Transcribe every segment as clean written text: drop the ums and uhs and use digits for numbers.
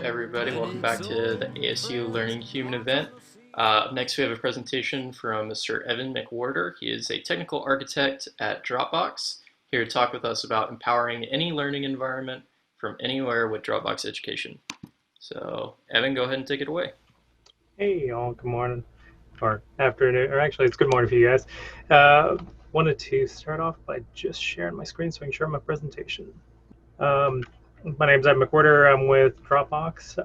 everybody. Welcome back to the ASU Learning Human event. Up next, we have a presentation from Mr. Evan McWhorter. He is a technical architect at Dropbox, here to talk with us about empowering any learning environment from anywhere with Dropbox Education. So, Evan, go ahead and take it away. Hey, all. Good morning, or afternoon, or actually, it's good morning for you guys. Wanted to start off by just sharing my screen so I can share my presentation. My name's Ed McWhorter. I'm with Dropbox.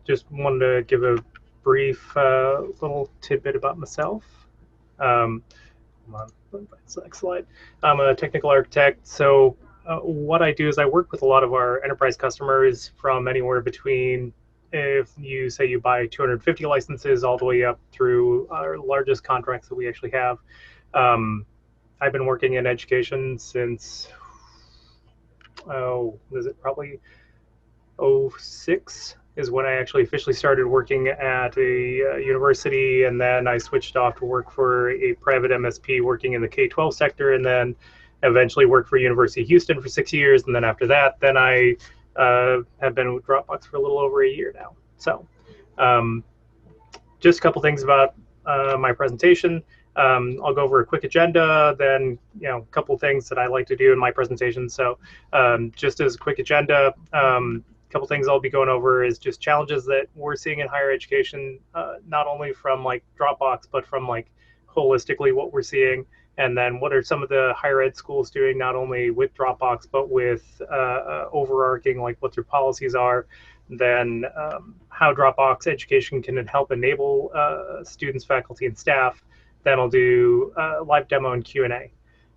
Just wanted to give a brief little tidbit about myself. Um, Come on, next slide. I'm a technical architect. So what I do is I work with a lot of our enterprise customers from anywhere between, if you say you buy 250 licenses all the way up through our largest contracts that we actually have. I've been working in education since, is it probably '06 is when I actually officially started working at a university, and then I switched off to work for a private MSP working in the K-12 sector, and then eventually worked for University of Houston for 6 years, and then after that, then I have been with Dropbox for a little over a year now. So um, just a couple things about my presentation. I'll go over a quick agenda, then a couple things that I like to do in my presentation. So just as a quick agenda, couple things I'll be going over is just challenges that we're seeing in higher education, not only from like Dropbox, but from like holistically what we're seeing. And then what are some of the higher ed schools doing, not only with Dropbox, but with overarching, like what their policies are. Then how Dropbox Education can help enable students, faculty, and staff. Then I'll do live demo and Q&A.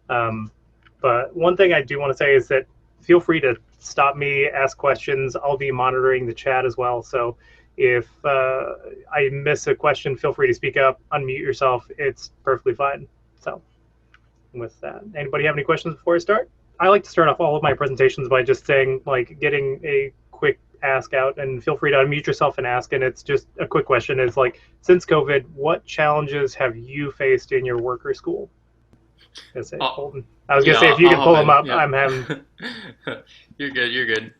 But one thing I do want to say is that feel free to stop me, ask questions. I'll be monitoring the chat as well. So if I miss a question, feel free to speak up, unmute yourself. It's perfectly fine. So with that, anybody have any questions before I start? I like to start off all of my presentations by just saying, like, getting a quick ask out, and feel free to unmute yourself and ask. And it's just a quick question is like, since COVID, what challenges have you faced in your work or school? I was gonna say, if you can pull them up, Yeah. I'm having. You're good. You're good.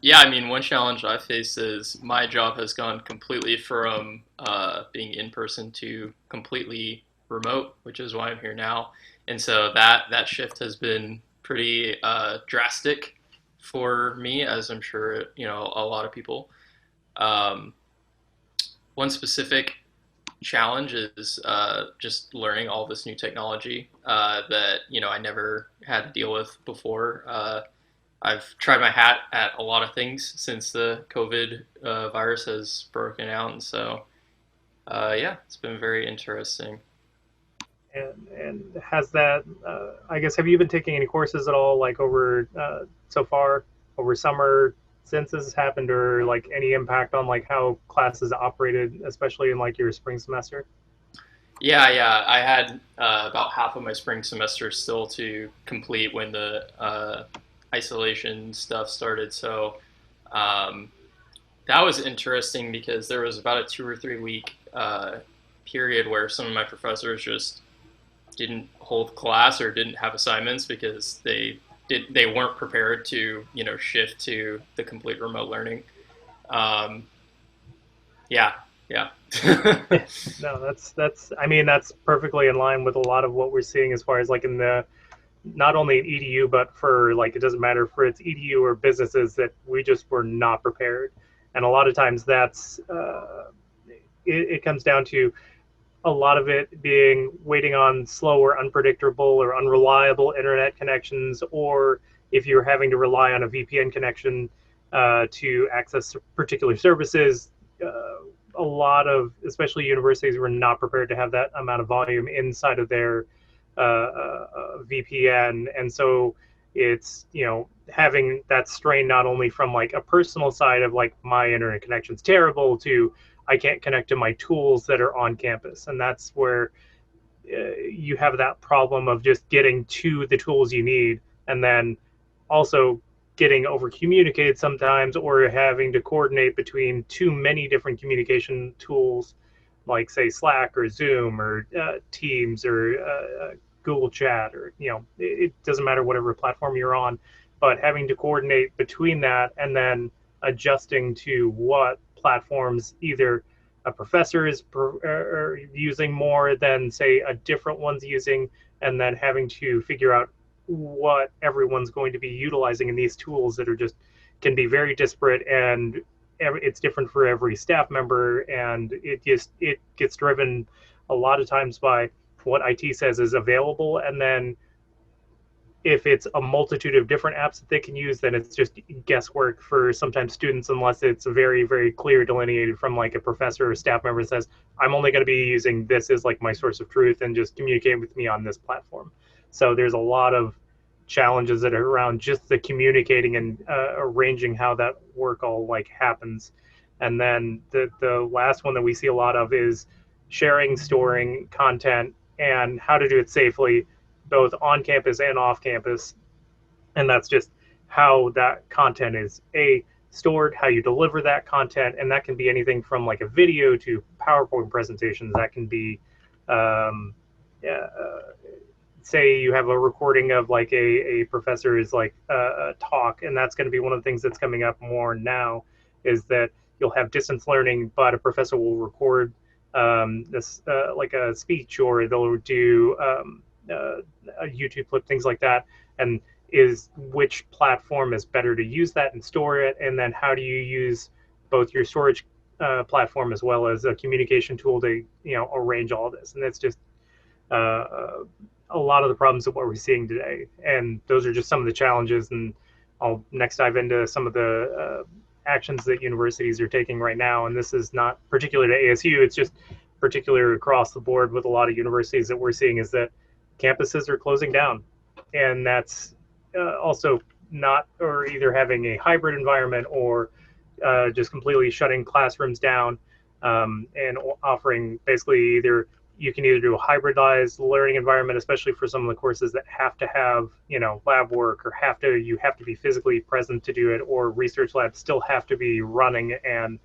Yeah, I mean, one challenge I face is my job has gone completely from being in person to completely remote, which is why I'm here now. And so that shift has been pretty drastic for me, as I'm sure a lot of people. Um, One specific challenge is just learning all this new technology that I never had to deal with before. I've tried my hat at a lot of things since the COVID virus has broken out, and so yeah, it's been very interesting. And has that, I guess, have you been taking any courses at all, like over so far over summer since this has happened, or like any impact on like how classes operated, especially in like your spring semester? Yeah. I had about half of my spring semester still to complete when the isolation stuff started. So um, that was interesting because there was about a 2 or 3 week period where some of my professors just didn't hold class or didn't have assignments because they weren't prepared to shift to the complete remote learning. Um, yeah, yeah. No, that's I mean, that's perfectly in line with a lot of what we're seeing as far as like in the, not only in EDU, but for like, it doesn't matter for its EDU or businesses, that we just were not prepared. And a lot of times that's it comes down to a lot of it being waiting on slow or unpredictable or unreliable internet connections, or if you're having to rely on a VPN connection to access particular services. A lot of, especially universities, were not prepared to have that amount of volume inside of their VPN, and so it's having that strain not only from like a personal side of like my internet connection's terrible to I can't connect to my tools that are on campus, and that's where you have that problem of just getting to the tools you need, and then also getting over communicated sometimes, or having to coordinate between too many different communication tools, like say Slack or Zoom or Teams or Google Chat, or it doesn't matter whatever platform you're on, but having to coordinate between that, and then adjusting to what platforms either a professor is using more than, say, a different one's using, and then having to figure out what everyone's going to be utilizing in these tools that are just can be very disparate, and it's different for every staff member, and it gets driven a lot of times by what IT says is available, and then if it's a multitude of different apps that they can use, then it's just guesswork for sometimes students, unless it's very, very clear delineated from like a professor or staff member that says, I'm only going to be using this as like my source of truth and just communicate with me on this platform. So there's a lot of challenges that are around just the communicating and arranging how that work all like happens. And then the last one that we see a lot of is sharing, storing content, and how to do it safely, both on campus and off campus. And that's just how that content is stored, how you deliver that content, and that can be anything from like a video to PowerPoint presentations. That can be yeah, say you have a recording of like a professor's like a talk, and that's going to be one of the things that's coming up more now, is that you'll have distance learning, but a professor will record this like a speech, or they'll do a YouTube clip, things like that. And is which platform is better to use that and store it, and then how do you use both your storage platform as well as a communication tool to arrange all this. And it's just uh, a lot of the problems of what we're seeing today. And those are just some of the challenges. And I'll next dive into some of the actions that universities are taking right now. And this is not particular to ASU, it's just particular across the board with a lot of universities that we're seeing, is that campuses are closing down. And that's also not, or either having a hybrid environment, or just completely shutting classrooms down, and offering basically either you can either do a hybridized learning environment, especially for some of the courses that have to have lab work, or you have to be physically present to do it, or research labs still have to be running, and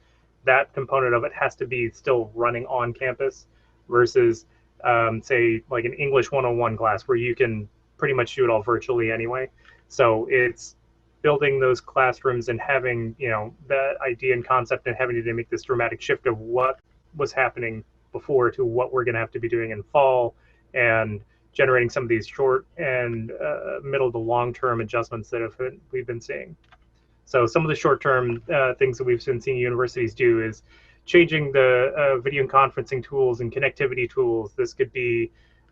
that component of it has to be still running on campus, versus say like an English 101 class where you can pretty much do it all virtually anyway. So it's building those classrooms and having that idea and concept, and having to make this dramatic shift of what was happening before to what we're going to have to be doing in fall, and generating some of these short and middle to long term adjustments that we've been seeing. So some of the short term things that we've been seeing universities do is changing the video and conferencing tools and connectivity tools. This could be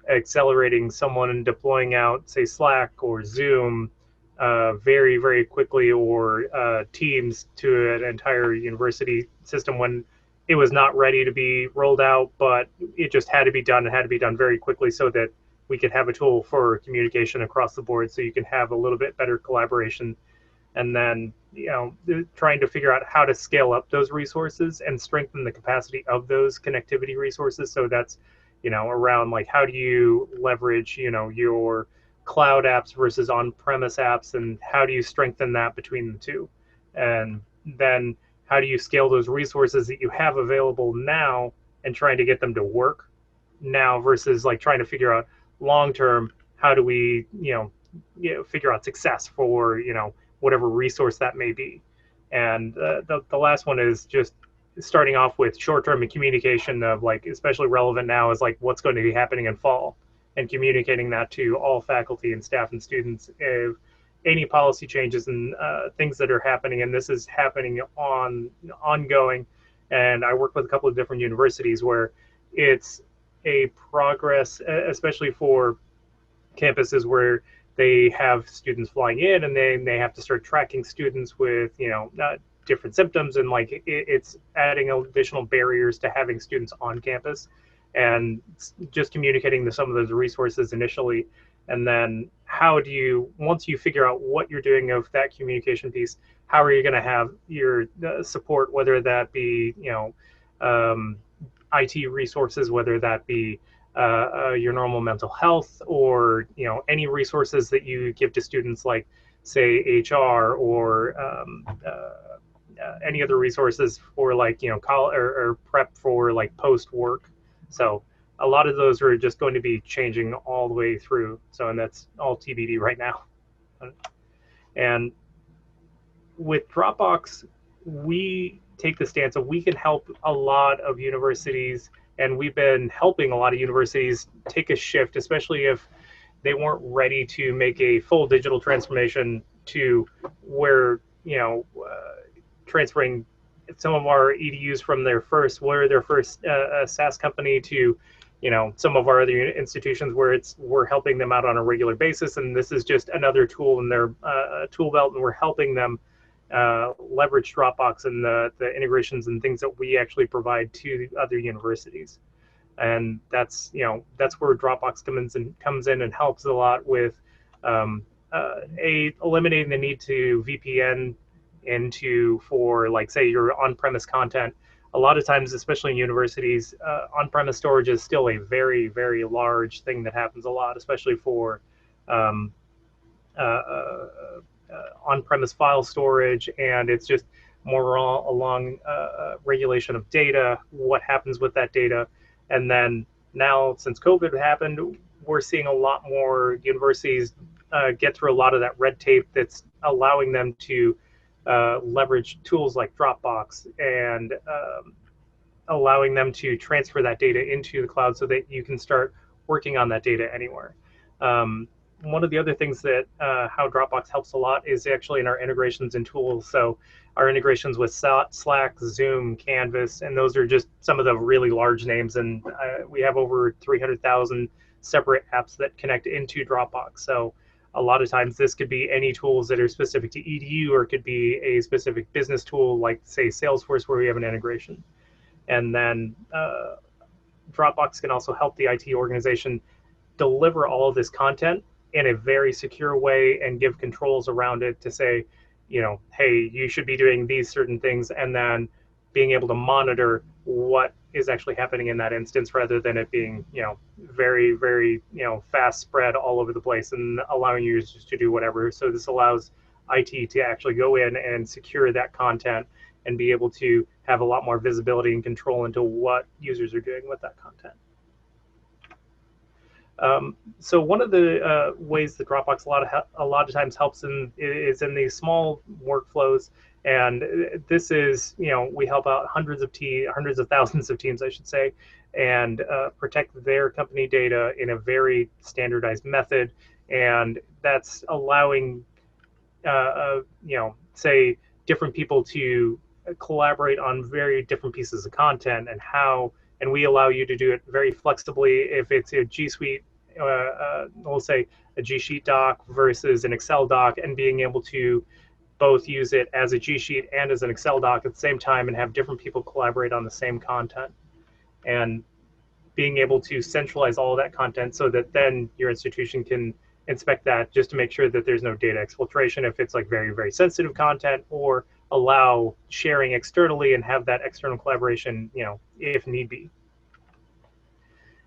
accelerating someone and deploying out, say, Slack or Zoom very, very quickly, or Teams to an entire university system when it was not ready to be rolled out, but it just had to be done. It had to be done very quickly so that we could have a tool for communication across the board, so you can have a little bit better collaboration. And then trying to figure out how to scale up those resources and strengthen the capacity of those connectivity resources. So that's around like, how do you leverage your cloud apps versus on-premise apps, and how do you strengthen that between the two, and then how do you scale those resources that you have available now and trying to get them to work now, versus like trying to figure out long term, how do we figure out success for whatever resource that may be. And the last one is just starting off with short-term communication of like, especially relevant now, is like what's going to be happening in fall, and communicating that to all faculty and staff and students of any policy changes and things that are happening. And this is happening ongoing. And I work with a couple of different universities where it's a progress, especially for campuses where they have students flying in, and then they have to start tracking students with different symptoms, and like it's adding additional barriers to having students on campus, and just communicating some of those resources initially. And then how do you, once you figure out what you're doing of that communication piece, how are you going to have your support, whether that be IT resources, whether that be your normal mental health, or any resources that you give to students, like say HR, or any other resources for like call or prep for like post work. So a lot of those are just going to be changing all the way through. So, and that's all TBD right now. And with Dropbox, we take the stance of we can help a lot of universities, and we've been helping a lot of universities take a shift, especially if they weren't ready to make a full digital transformation to where, transferring some of our EDUs from their first SaaS company to, some of our other institutions where we're helping them out on a regular basis, and this is just another tool in their tool belt, and we're helping them leverage Dropbox and the integrations and things that we actually provide to other universities. And that's where Dropbox comes in and helps a lot with eliminating the need to VPN into for, like, say, your on-premise content. A lot of times, especially in universities, on-premise storage is still a very, very large thing that happens a lot, especially for um, on-premise file storage, and it's just more along regulation of data, what happens with that data. And then now, since COVID happened, we're seeing a lot more universities get through a lot of that red tape that's allowing them to leverage tools like Dropbox, and allowing them to transfer that data into the cloud so that you can start working on that data anywhere. One of the other things that how Dropbox helps a lot is actually in our integrations and tools. So our integrations with Slack, Zoom, Canvas, and those are just some of the really large names. And we have over 300,000 separate apps that connect into Dropbox. So a lot of times this could be any tools that are specific to EDU, or it could be a specific business tool like, say, Salesforce, where we have an integration. And then Dropbox can also help the IT organization deliver all of this content in a very secure way and give controls around it to say, hey, you should be doing these certain things, and then being able to monitor what is actually happening in that instance, rather than it being, very, very, fast spread all over the place and allowing users to do whatever. So this allows IT to actually go in and secure that content and be able to have a lot more visibility and control into what users are doing with that content. So one of the ways that Dropbox a lot of times helps is in these small workflows, and this is, we help out hundreds of thousands of teams, I should say, and protect their company data in a very standardized method, and that's allowing say, different people to collaborate on very different pieces of content, and we allow you to do it very flexibly. If it's a G Suite, we'll say a G Sheet doc versus an Excel doc, and being able to both use it as a G Sheet and as an Excel doc at the same time, and have different people collaborate on the same content, and being able to centralize all of that content so that then your institution can inspect that, just to make sure that there's no data exfiltration if it's like very, very sensitive content, or allow sharing externally and have that external collaboration, if need be.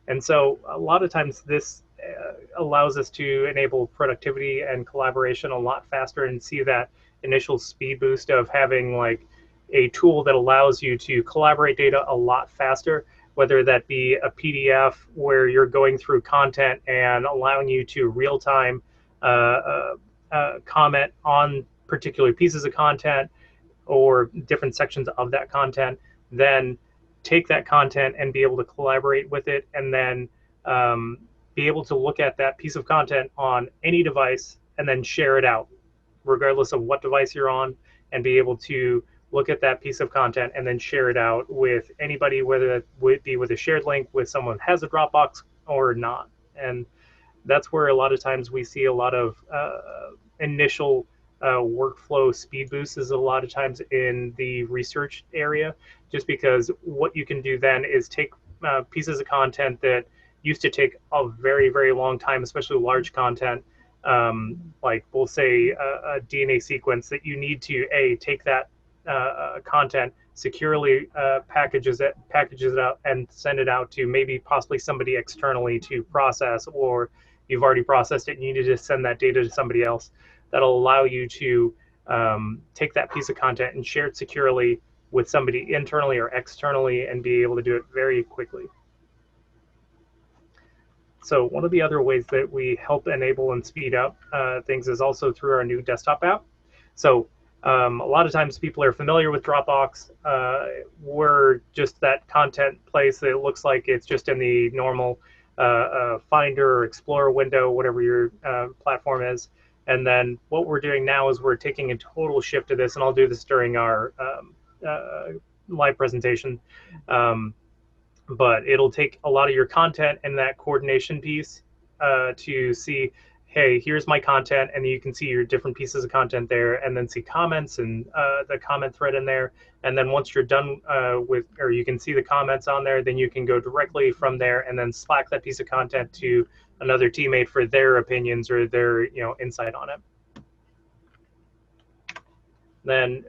And so a lot of times this allows us to enable productivity and collaboration a lot faster, and see that initial speed boost of having like a tool that allows you to collaborate data a lot faster, whether that be a PDF where you're going through content and allowing you to real time comment on particular pieces of content or different sections of that content, then take that content and be able to collaborate with it, and then be able to look at that piece of content on any device and then share it out, regardless of what device you're on, and be able to look at that piece of content and then share it out with anybody, whether it would be with a shared link with someone who has a Dropbox or not. And that's where a lot of times we see a lot of initial workflow speed boosts, is a lot of times in the research area, just because what you can do then is take pieces of content that used to take a very, very long time, especially large content, like we'll say a DNA sequence that you need to take that content securely, packages it out and send it out to maybe possibly somebody externally to process, or you've already processed it and you need to send that data to somebody else. That'll allow you to take that piece of content and share it securely with somebody internally or externally, and be able to do it very quickly. So one of the other ways that we help enable and speed up things is also through our new desktop app. So A lot of times people are familiar with Dropbox. We're just that content place that looks like it's just in the normal Finder or Explorer window, whatever your platform is. And then what we're doing now is we're taking a total shift to this, and I'll do this during our uh, live presentation. Um, but it'll take a lot of your content and that coordination piece to see, hey, here's my content, and you can see your different pieces of content there, and then see comments and the comment thread in there. And then once you're done with, or you can see the comments on there, then you can go directly from there and then Slack that piece of content to another teammate for their opinions or their insight on it. Then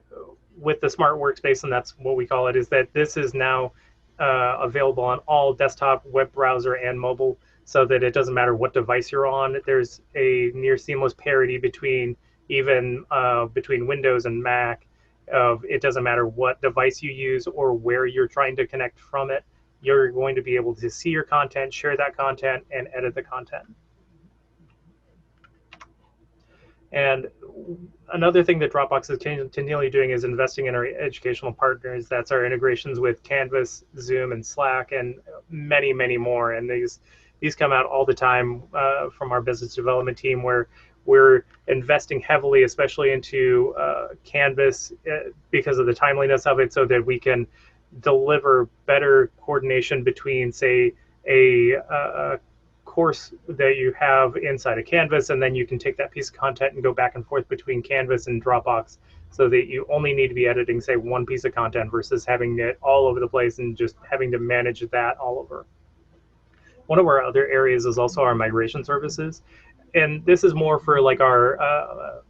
with the smart workspace, and that's what we call it, is that this is now available on all desktop, web browser, and mobile, so that it doesn't matter what device you're on. There's a near seamless parity between even between Windows and Mac. It doesn't matter what device you use or where you're trying to connect from it. You're going to be able to see your content, share that content, and edit the content. And another thing that Dropbox is continually doing is investing in our educational partners. That's our integrations with Canvas, Zoom, and Slack, and many, many more. And these come out all the time from our business development team, where we're investing heavily, especially into Canvas because of the timeliness of it, so that we can deliver better coordination between, say, a course that you have inside of Canvas, and then you can take that piece of content and go back and forth between Canvas and Dropbox, so that you only need to be editing, say, one piece of content versus having it all over the place and just having to manage that all over. One of our other areas is also our migration services, and this is more for like our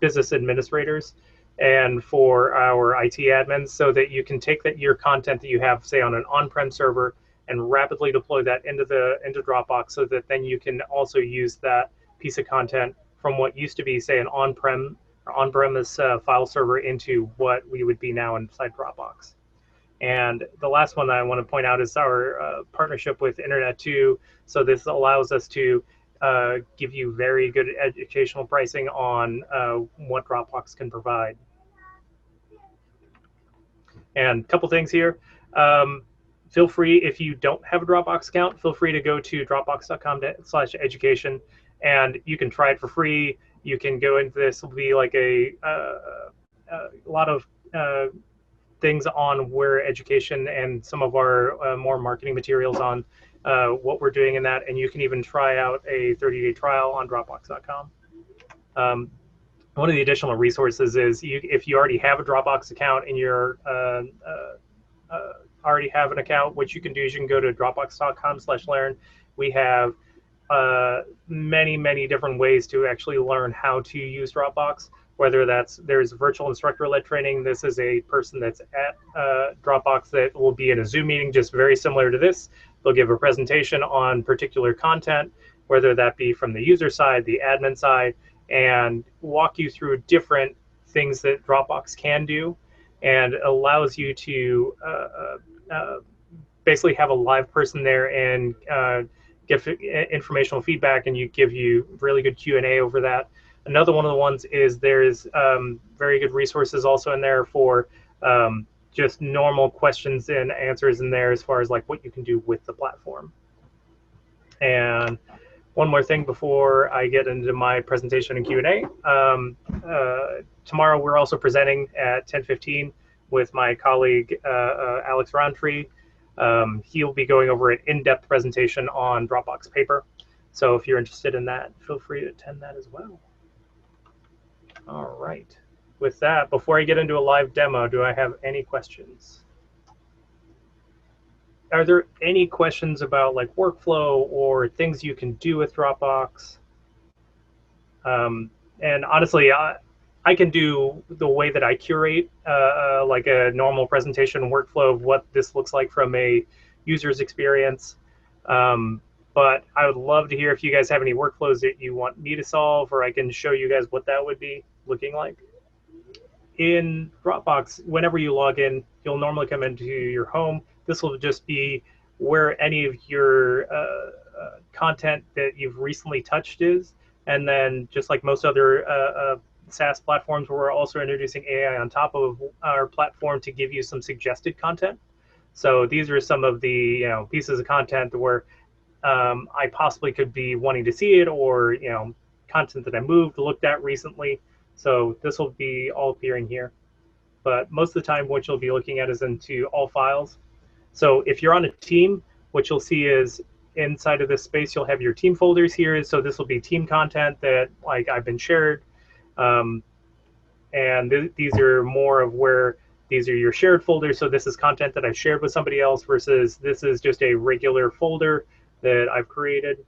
business administrators and for our IT admins, so that you can take your content that you have, say, on an on-prem server, and rapidly deploy that into Dropbox, so that then you can also use that piece of content from what used to be, say, an on-premise file server into what we would be now inside Dropbox. And the last one that I want to point out is our partnership with Internet2. So this allows us to give you very good educational pricing on what Dropbox can provide. And a couple things here. Feel free, if you don't have a Dropbox account, feel free to go to dropbox.com/education, and you can try it for free. You can go into this. Will be like a lot of things on where education and some of our more marketing materials on what we're doing in that, and you can even try out a 30-day trial on dropbox.com. One of the additional resources is if you already have a Dropbox account and you're already have an account, what you can do is you can go to dropbox.com/learn. We have many different ways to actually learn how to use Dropbox, whether there's virtual instructor-led training. This is a person that's at Dropbox that will be in a Zoom meeting just very similar to this. They'll give a presentation on particular content, whether that be from the user side, the admin side, and walk you through different things that Dropbox can do, and allows you to basically have a live person there and give informational feedback, and give you really good Q&A over that. Another one of the ones is there's very good resources also in there for just normal questions and answers in there, as far as like what you can do with the platform. And one more thing before I get into my presentation and Q&A. Tomorrow we're also presenting at 10:15 with my colleague Alex Roundtree. He'll be going over an in-depth presentation on Dropbox Paper. So if you're interested in that, feel free to attend that as well. All right. With that, before I get into a live demo, do I have any questions? Are there any questions about like workflow or things you can do with Dropbox? And honestly, I can do the way that I curate like a normal presentation workflow of what this looks like from a user's experience. But I would love to hear if you guys have any workflows that you want me to solve, or I can show you guys what that would be looking like. In Dropbox, whenever you log in, you'll normally come into your home. This will just be where any of your content that you've recently touched is. And then just like most other SaaS platforms, we're also introducing AI on top of our platform to give you some suggested content. So these are some of the pieces of content where I possibly could be wanting to see it, or content that I moved, looked at recently. So this will be all appearing here. But most of the time, what you'll be looking at is into all files. So if you're on a team, what you'll see is inside of this space, you'll have your team folders here. So this will be team content that like I've been shared. Um, and these are more of where these are your shared folders. So this is content that I've shared with somebody else versus this is just a regular folder that I've created.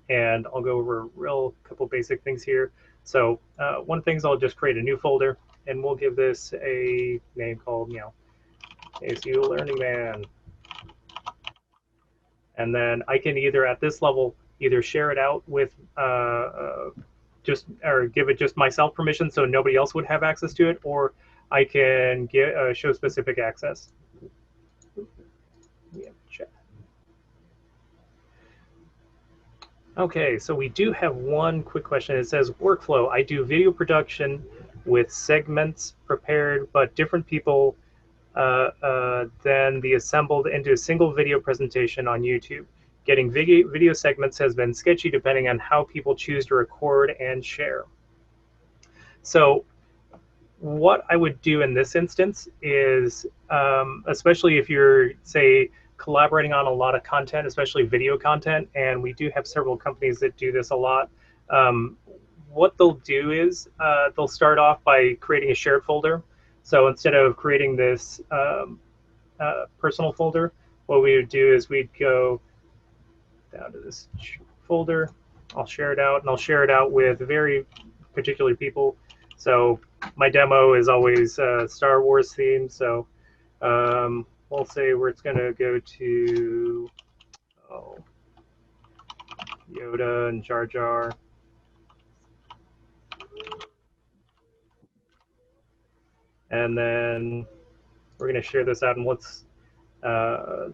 And I'll go over a real couple basic things here. So one thing is I'll just create a new folder, and we'll give this a name called, ASU Learning Man. And then I can either at this level either share it out with just or give it just myself permission so nobody else would have access to it, or I can get show specific access. Check. Okay, so we do have one quick question. It says workflow. I do video production with segments prepared, but different people then the assembled into a single video presentation on YouTube. Getting video segments has been sketchy depending on how people choose to record and share. So what I would do in this instance is, especially if you're, say, collaborating on a lot of content, especially video content, and we do have several companies that do this a lot, what they'll do is they'll start off by creating a shared folder. So instead of creating this personal folder, what we would do is we'd go down to this folder. I'll share it out, and I'll share it out with very particular people. So my demo is always Star Wars themed. So we'll say where it's going to go to Yoda and Jar Jar. And then we're going to share this out, and let's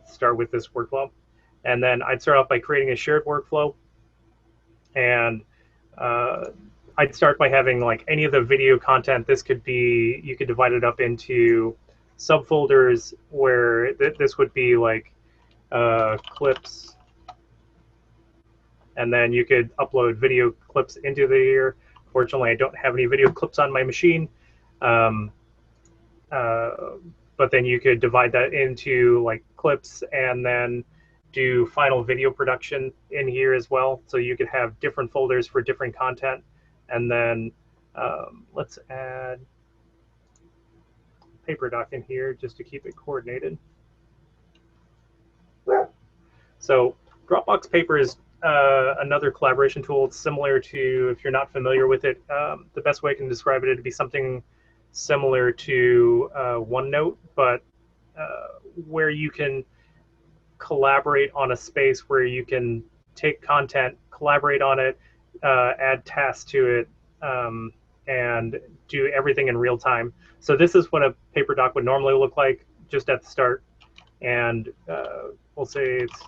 start with this workflow. And then I'd start off by creating a shared workflow. And I'd start by having like any of the video content. This could be, you could divide it up into subfolders where this would be like clips. And then you could upload video clips into here. Fortunately, I don't have any video clips on my machine. But then you could divide that into like clips and then do final video production in here as well. So you could have different folders for different content. And then let's add paper doc in here just to keep it coordinated. So Dropbox Paper is another collaboration tool. It's similar to, if you're not familiar with it, the best way I can describe it would be something similar to OneNote, but where you can collaborate on a space where you can take content, collaborate on it, add tasks to it, and do everything in real time. So this is what a paper doc would normally look like just at the start. And we'll say it's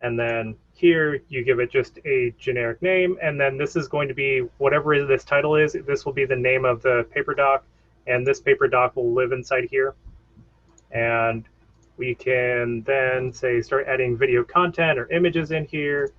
and then here you give it just a generic name, and then this is going to be whatever this title is, this will be the name of the paper doc, and this paper doc will live inside here. And we can then say start adding video content or images in here.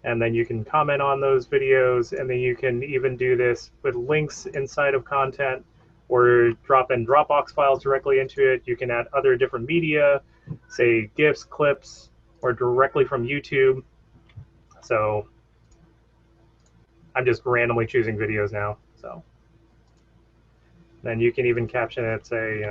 And then you can comment on those videos, and then you can even do this with links inside of content, or drop in Dropbox files directly into it. You can add other different media, say GIFs, clips, or directly from YouTube. So I'm just randomly choosing videos now. So then you can even caption it, say,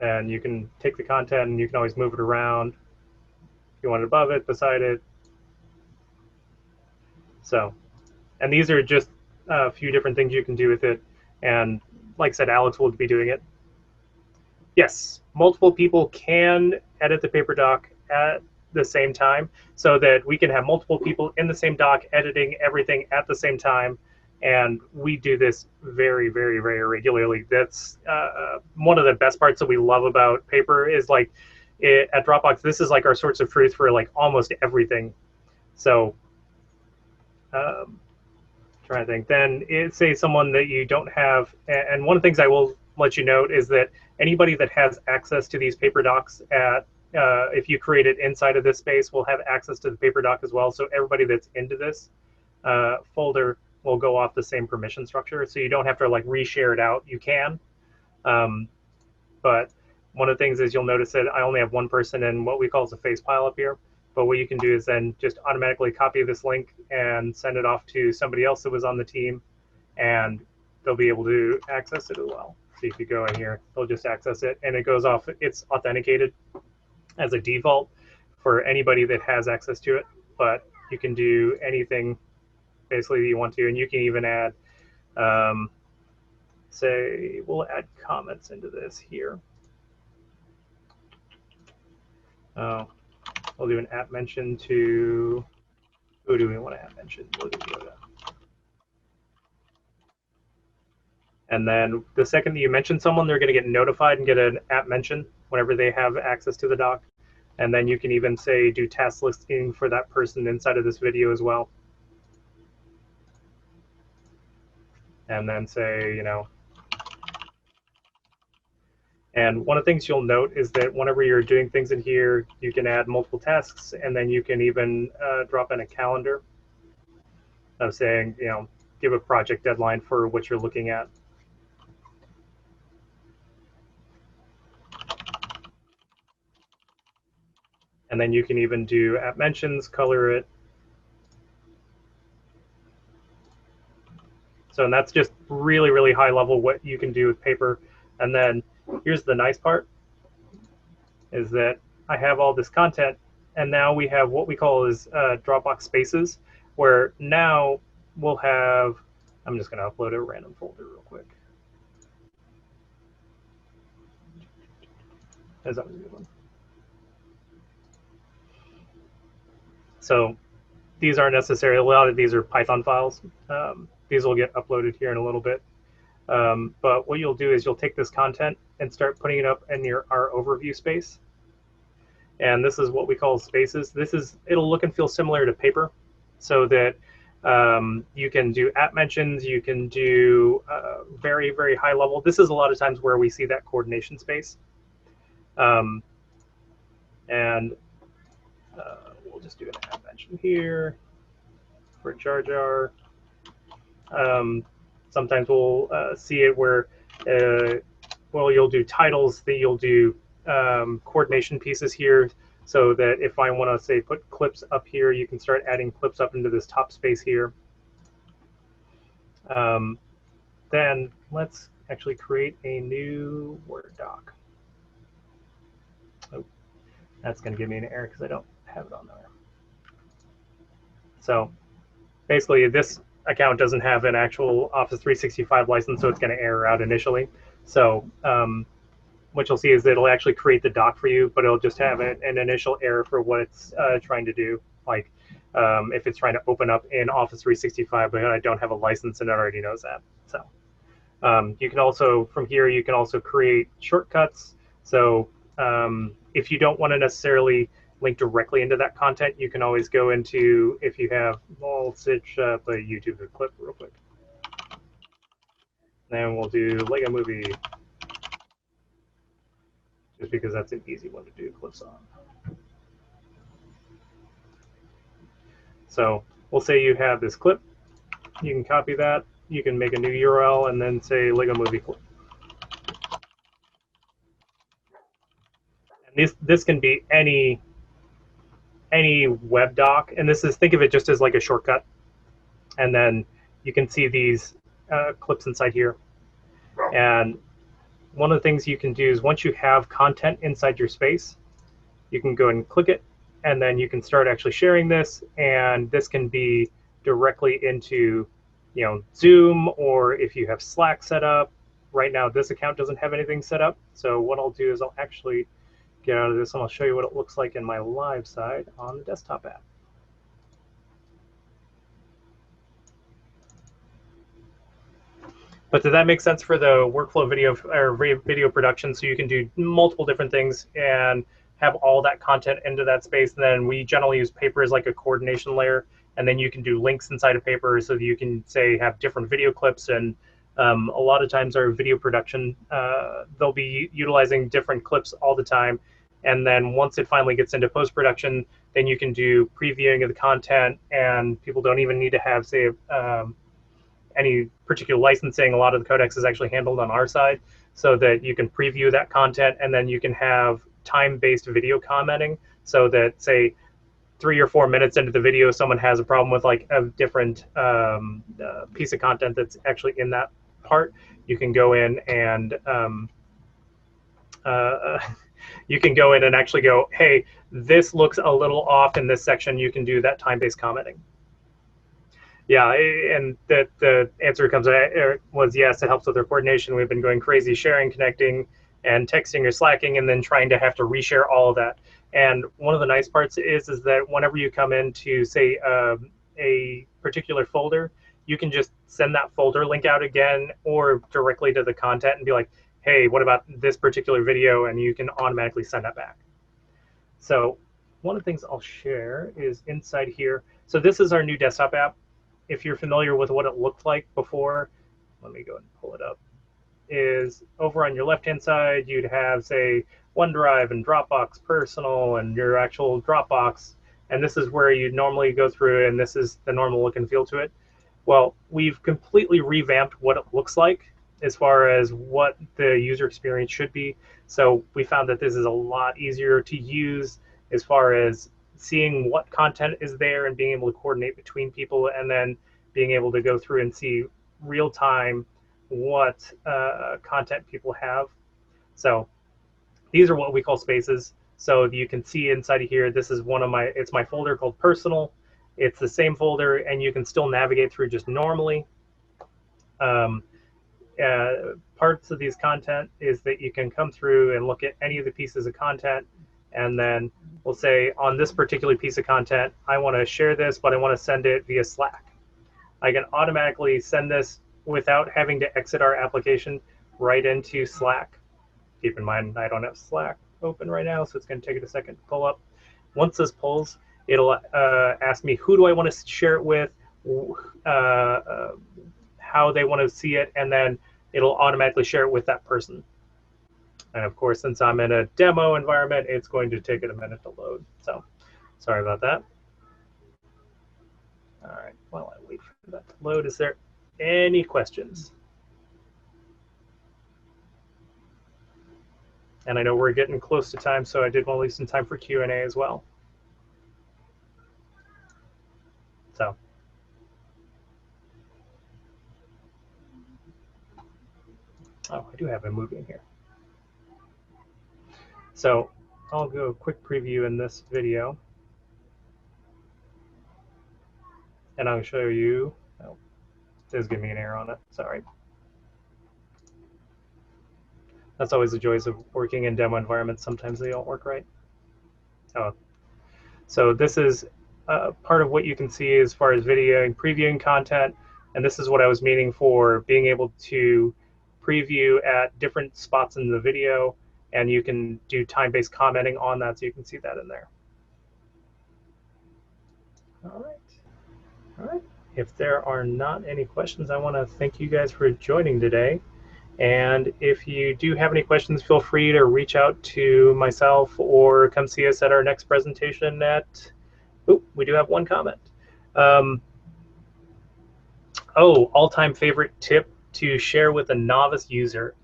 and you can take the content and you can always move it around. If you want it above it, beside it. So, and these are just a few different things you can do with it. And like I said, Alex will be doing it. Yes, multiple people can edit the paper doc the same time, so that we can have multiple people in the same doc editing everything at the same time. And we do this very, very, very regularly. That's one of the best parts that we love about paper is like at Dropbox, this is like our source of truth for like almost everything. So um, trying to think. Then say someone that you don't have, and one of the things I will let you note is that anybody that has access to these paper docs at if you create it inside of this space will have access to the paper doc as well. So everybody that's into this folder will go off the same permission structure. So you don't have to like reshare it out. You can, um, but one of the things is you'll notice that I only have one person in what we call as a face pile up here. But what you can do is then just automatically copy this link and send it off to somebody else that was on the team, and they'll be able to access it as well. So if you go in here, they'll just access it, and it goes off. It's authenticated as a default for anybody that has access to it, but you can do anything basically that you want to, and you can even add, say, we'll add comments into this here. We'll do an app mention to, who do we want to app mention? We'll do Yoda. And then the second that you mention someone, they're going to get notified and get an app mention whenever they have access to the doc. And then you can even say do task listing for that person inside of this video as well. And then say, you know, and one of the things you'll note is that whenever you're doing things in here, you can add multiple tasks, and then you can even drop in a calendar of saying, you know, give a project deadline for what you're looking at. And then you can even do app mentions, color it. So, and that's just really, really high level what you can do with paper. And then here's the nice part is that I have all this content, and now we have what we call is Dropbox Spaces, where now we'll have, I'm just going to upload a random folder real quick. That's always a good one. So these aren't necessary. A lot of these are Python files. These will get uploaded here in a little bit. But what you'll do is you'll take this content and start putting it up in our overview space. And this is what we call spaces. It'll look and feel similar to paper, so that you can do app mentions, you can do very, very high level. This is a lot of times where we see that coordination space. And we'll just do an app mention here for Jar Jar. Sometimes we'll see it where, well, you'll do titles, that you'll do coordination pieces here, so that if I want to say put clips up here, you can start adding clips up into this top space here. Then let's actually create a new Word doc. Oh, that's going to give me an error because I don't have it on there. So basically, this account doesn't have an actual Office 365 license, so it's going to error out initially. So what you'll see is that it'll actually create the doc for you, but it'll just have an initial error for what it's trying to do. Like if it's trying to open up in Office 365, but I don't have a license, and it already knows that. So you can also, from here, you can also create shortcuts. So if you don't want to necessarily link directly into that content, you can always go into, if you have, well, switch up a YouTube clip real quick. Then we'll do Lego Movie, just because that's an easy one to do clips on. So we'll say you have this clip. You can copy that. You can make a new URL and then say Lego Movie clip. And this can be any web doc, and this is, think of it just as like a shortcut. And then you can see these clips inside here. And one of the things you can do is once you have content inside your space, you can go and click it, and then you can start actually sharing this. And this can be directly into, you know, Zoom, or if you have Slack set up. Right now, this account doesn't have anything set up. So what I'll do is I'll actually get out of this and I'll show you what it looks like in my live side on the desktop app. But did that make sense for the workflow video or video production? So you can do multiple different things and have all that content into that space. And then we generally use Paper as like a coordination layer. And then you can do links inside of Paper so that you can say have different video clips. And a lot of times our video production, they'll be utilizing different clips all the time. And then once it finally gets into post-production, then you can do previewing of the content, and people don't even need to have, say, any particular licensing. A lot of the codecs is actually handled on our side, so that you can preview that content, and then you can have time-based video commenting, so that, say, 3 or 4 minutes into the video, someone has a problem with like a different piece of content that's actually in that part. You can go in and you can go in and actually go, hey, this looks a little off in this section. You can do that time-based commenting. Yeah, and the answer comes was yes, it helps with their coordination. We've been going crazy sharing, connecting, and texting or slacking, and then trying to have to reshare all of that. And one of the nice parts is that whenever you come into, say, a particular folder, you can just send that folder link out again or directly to the content and be like, hey, what about this particular video? And you can automatically send that back. So one of the things I'll share is inside here. So this is our new desktop app. If you're familiar with what it looked like before, let me go and pull it up, is over on your left-hand side, you'd have, say, OneDrive and Dropbox Personal and your actual Dropbox. And this is where you'd normally go through, and this is the normal look and feel to it. Well, we've completely revamped what it looks like as far as what the user experience should be. So we found that this is a lot easier to use as far as seeing what content is there and being able to coordinate between people, and then being able to go through and see real time what content people have. So these are what we call spaces. So you can see inside of here, this is it's my folder called personal. It's the same folder, and you can still navigate through just normally. Parts of these content is that you can come through and look at any of the pieces of content, and then we'll say on this particular piece of content, I want to share this, but I want to send it via Slack. I can automatically send this without having to exit our application right into Slack. Keep in mind, I don't have Slack open right now, so it's going to take it a second to pull up. Once this pulls, it'll ask me who do I want to share it with, how they want to see it, and then it'll automatically share it with that person. And of course, since I'm in a demo environment, it's going to take it a minute to load. So sorry about that. All right, while I wait for that to load, is there any questions? And I know we're getting close to time, so I did want to leave some time for Q&A as well. So. Oh, I do have a movie in here. So I'll go a quick preview in this video. And I'll show you, oh, it does give me an error on it, sorry. That's always the joys of working in demo environments. Sometimes they don't work right. Oh. So this is part of what you can see as far as video and previewing content. And this is what I was meaning for being able to preview at different spots in the video, and you can do time-based commenting on that, so you can see that in there. All right. All right. If there are not any questions, I want to thank you guys for joining today. And if you do have any questions, feel free to reach out to myself or come see us at our next presentation at, oh, we do have one comment. All-time favorite tip to share with a novice user.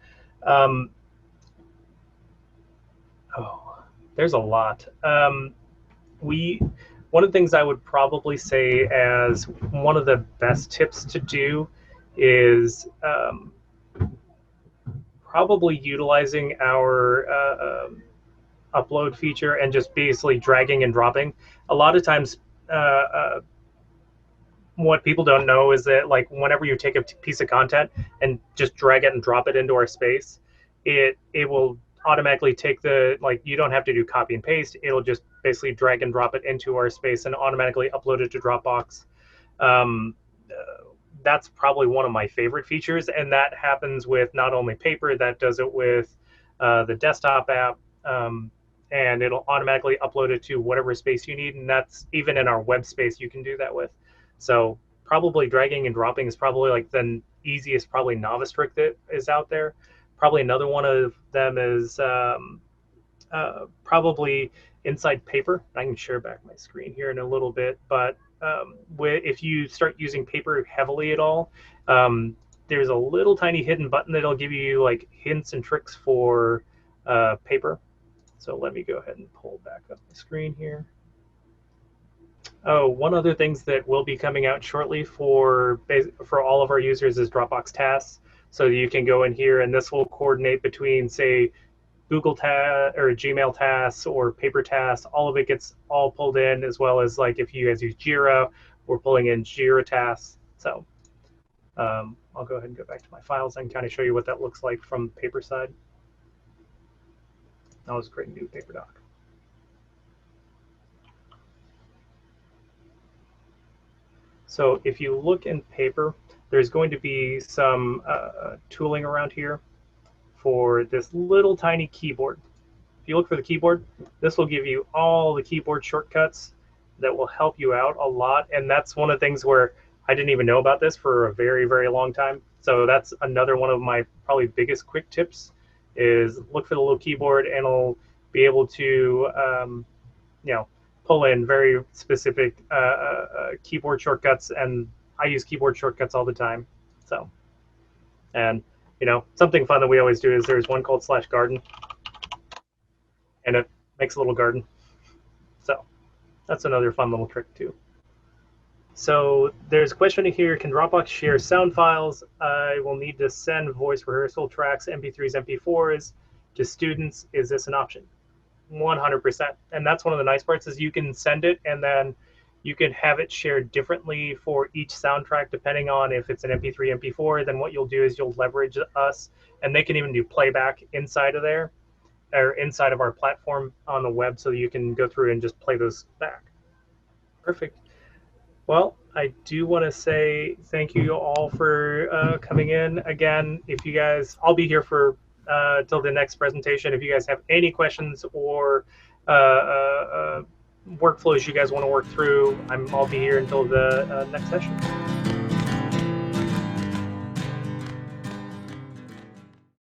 There's a lot. One of the things I would probably say as one of the best tips to do is probably utilizing our upload feature and just basically dragging and dropping. A lot of times, what people don't know is that, like, whenever you take a piece of content and just drag it and drop it into our space, it will automatically take you don't have to do copy and paste. It'll just basically drag and drop it into our space and automatically upload it to Dropbox. Um, that's probably one of my favorite features, and that happens with not only paper, that does it with the desktop app, and it'll automatically upload it to whatever space you need, and that's even in our web space you can do that with. So probably dragging and dropping is probably like the easiest, probably novice trick that is out there. Probably another one of them is probably inside paper. I can share back my screen here in a little bit, but if you start using paper heavily at all, there's a little tiny hidden button that'll give you like hints and tricks for paper. So let me go ahead and pull back up the screen here. Oh, one other things that will be coming out shortly for all of our users is Dropbox tasks. So you can go in here and this will coordinate between, say, Google tasks or Gmail tasks or paper tasks. All of it gets all pulled in, as well as like if you guys use Jira, we're pulling in Jira tasks. So I'll go ahead and go back to my files and kind of show you what that looks like from the paper side. I'll just create a new paper doc. So if you look in paper, there's going to be some tooling around here for this little tiny keyboard. If you look for the keyboard, this will give you all the keyboard shortcuts that will help you out a lot. And that's one of the things where I didn't even know about this for a very, very long time. So that's another one of my probably biggest quick tips is look for the little keyboard, and it'll be able to, pull in very specific keyboard shortcuts. And I use keyboard shortcuts all the time. So, and something fun that we always do is there's one called /garden, and it makes a little garden. So that's another fun little trick too. So there's a question here, can Dropbox share sound files? I will need to send voice rehearsal tracks, MP3s, MP4s to students. Is this an option? 100%. And that's one of the nice parts is you can send it and then you can have it shared differently for each soundtrack depending on if it's an MP3, MP4. Then what you'll do is you'll leverage us, and they can even do playback inside of there or inside of our platform on the web, so you can go through and just play those back. Perfect. Well, I do want to say thank you all for coming in. Again, if you guys, I'll be here for till the next presentation. If you guys have any questions or workflows you guys want to work through, I'll be here until the next session.